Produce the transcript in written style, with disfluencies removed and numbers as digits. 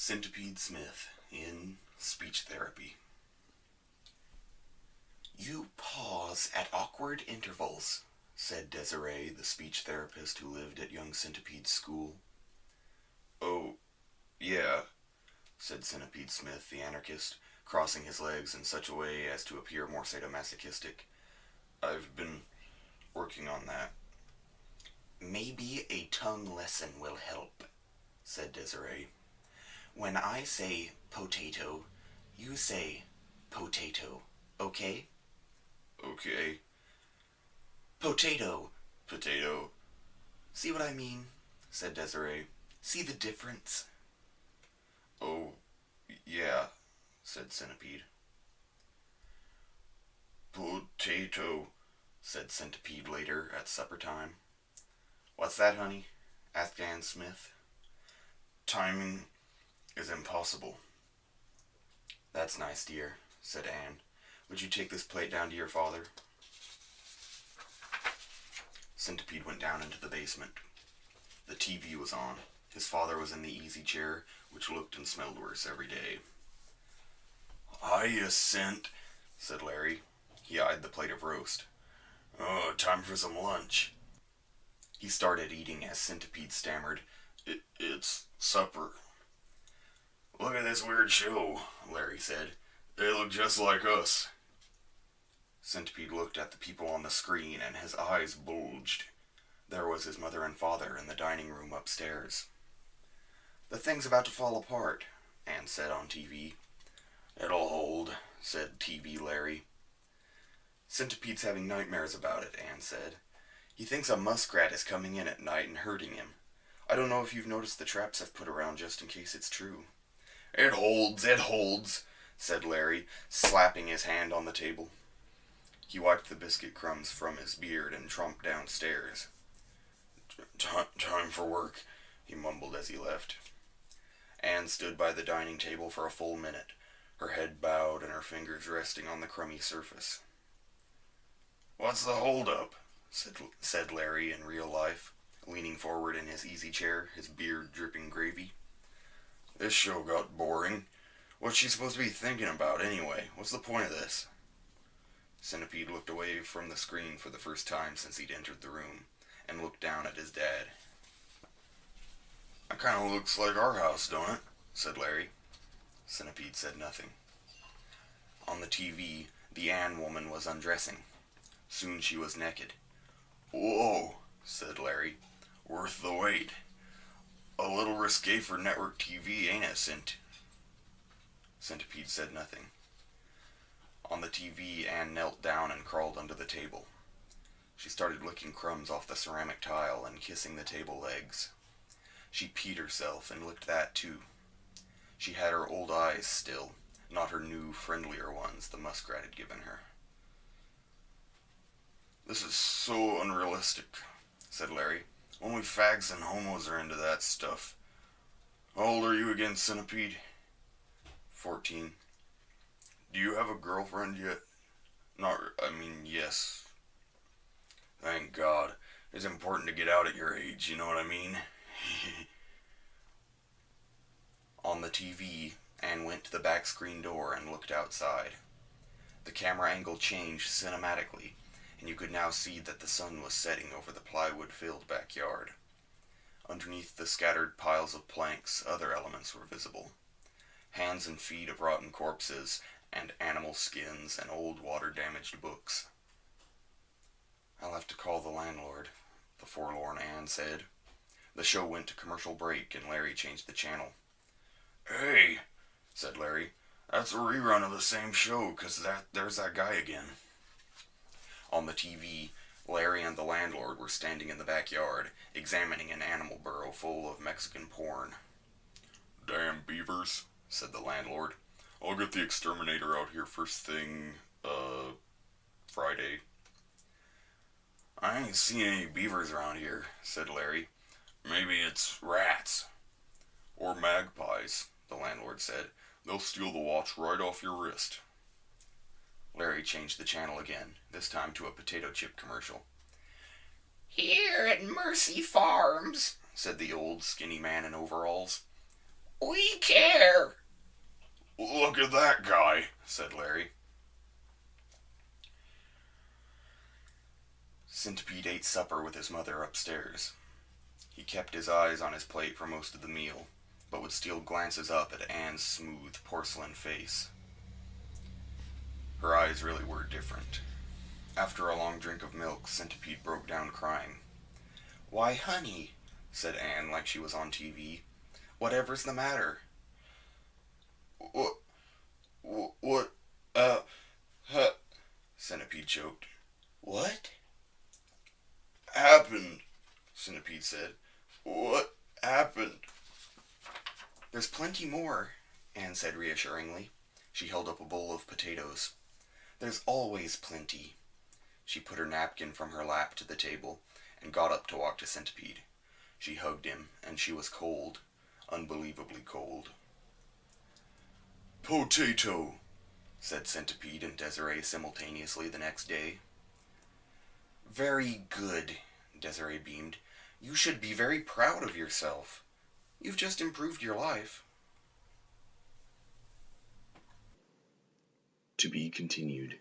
Centipede Smith in speech therapy. You pause at awkward intervals, said Desiree, the speech therapist who lived at young Centipede's school. Oh, yeah, said Centipede Smith, the anarchist, crossing his legs in such a way as to appear more sadomasochistic. I've been working on that. Maybe a tongue lesson will help, said Desiree. When I say potato, you say potato, okay? Okay. Potato. Potato. See what I mean? Said Desiree. See the difference? Oh, yeah, said Centipede. Potato, said Centipede later at supper time. What's that, honey? Asked Anne Smith. Timing is impossible. That's nice, dear, said Anne. Would you take this plate down to your father? Centipede went down into the basement. The TV was on. His father was in the easy chair, which looked and smelled worse every day. Hiya, Cent, said Larry. He eyed the plate of roast. Oh, time for some lunch. He started eating as Centipede stammered, It's supper. Look at this weird show, Larry said. They look just like us. Centipede looked at the people on the screen and his eyes bulged. There was his mother and father in the dining room upstairs. The thing's about to fall apart, Anne said on TV. It'll hold, said TV Larry. Centipede's having nightmares about it, Anne said. He thinks a muskrat is coming in at night and hurting him. I don't know if you've noticed the traps I've put around just in case it's true. It holds, said Larry, slapping his hand on the table. He wiped the biscuit crumbs from his beard and tromped downstairs. Time for work, he mumbled as he left. Anne stood by the dining table for a full minute, her head bowed and her fingers resting on the crummy surface. What's the hold-up? said Larry in real life, leaning forward in his easy chair, his beard dripping gravy. This show got boring. What's she supposed to be thinking about anyway? What's the point of this? Centipede looked away from the screen for the first time since he'd entered the room, and looked down at his dad. That kind of looks like our house, don't it? Said Larry. Centipede said nothing. On the TV, the Ann woman was undressing. Soon she was naked. Whoa, said Larry. Worth the wait. A little risque for network TV, ain't it, Centipede said nothing. On the TV, Anne knelt down and crawled under the table. She started licking crumbs off the ceramic tile and kissing the table legs. She peed herself and licked that too. She had her old eyes still, not her new, friendlier ones the muskrat had given her. This is so unrealistic, said Larry. Only fags and homos are into that stuff. How old are you again, Centipede? 14. Do you have a girlfriend yet? Yes. Thank God. It's important to get out at your age, you know what I mean? On the TV, Anne went to the back screen door and looked outside. The camera angle changed cinematically, and you could now see that the sun was setting over the plywood-filled backyard. Underneath the scattered piles of planks, other elements were visible. Hands and feet of rotten corpses, and animal skins and old water-damaged books. I'll have to call the landlord, the forlorn Anne said. The show went to commercial break, and Larry changed the channel. Hey, said Larry. That's a rerun of the same show, 'cause there's that guy again. On the TV, Larry and the landlord were standing in the backyard, examining an animal burrow full of Mexican porn. Damn beavers, said the landlord. I'll get the exterminator out here first thing, Friday. I ain't seen any beavers around here, said Larry. Maybe it's rats. Or magpies, the landlord said. They'll steal the watch right off your wrist. Larry changed the channel again, this time to a potato chip commercial. Here at Mercy Farms, said the old, skinny man in overalls. We care. Look at that guy, said Larry. Centipede ate supper with his mother upstairs. He kept his eyes on his plate for most of the meal, but would steal glances up at Anne's smooth porcelain face. Her eyes really were different. After a long drink of milk, Centipede broke down crying. Why, honey, said Anne like she was on TV. Whatever's the matter? What, what, huh, Centipede choked. What? Happened, Centipede said. What happened? There's plenty more, Anne said reassuringly. She held up a bowl of potatoes. There's always plenty. She put her napkin from her lap to the table and got up to walk to Centipede. She hugged him, and she was cold, unbelievably cold. Potato, said Centipede and Desiree simultaneously the next day. Very good, Desiree beamed. You should be very proud of yourself. You've just improved your life. To be continued.